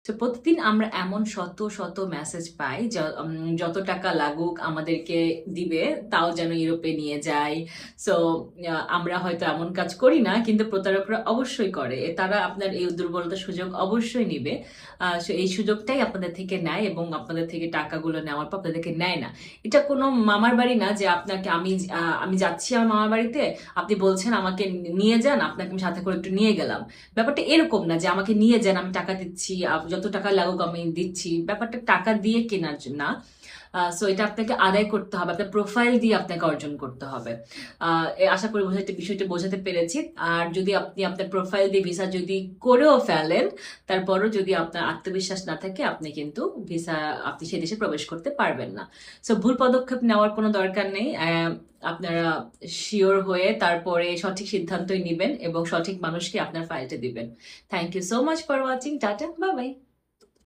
তো প্রতিদিন আমরা এমন শত শত মেসেজ পাই যত টাকা লাগুক আমাদেরকে দিবে, তাও যেন ইউরোপে নিয়ে যায়। সো আমরা হয়তো এমন কাজ করি না, কিন্তু প্রতারকরা অবশ্যই করে। তারা আপনার এই দুর্বলতার সুযোগ অবশ্যই নিবে। সো এই সুযোগটাই আপনাদের থেকে নেয় এবং আপনাদের থেকে টাকাগুলো নেওয়ার পর আপনাদেরকে নেয় না। এটা কোনো মামার বাড়ি না যে আপনাকে আমি যাচ্ছি আমার মামার বাড়িতে, আপনি বলছেন আমাকে নিয়ে যান, আপনাকে আমি সাথে করে একটু নিয়ে গেলাম। ব্যাপারটা এরকম না যে আমাকে নিয়ে যান, আমি টাকা দিচ্ছি, যত টাকা লাগুক আমি দিচ্ছি। ব্যাপারটা টাকা দিয়ে কেনার জন্য না। সো এটা আপনাকে আদায় করতে হবে, আপনার প্রোফাইল দিয়ে আপনাকে অর্জন করতে হবে। আশা করি বিষয়টা বোঝাতে পেরেছি। আর যদি আপনি আপনার প্রোফাইল দিয়ে ভিসা যদি করেও ফেলেন, তারপরও যদি আপনার আত্মবিশ্বাস না থাকে, আপনি কিন্তু আপনি সেই দেশে প্রবেশ করতে পারবেন না। সো ভুল পদক্ষেপ নেওয়ার কোনো দরকার নেই। আপনারা শিওর হয়ে তারপরে সঠিক সিদ্ধান্তই নেবেন এবং সঠিক মানুষকে আপনার ফাইলটা দিবেন। Thank you so much for watching. Tata, bye by.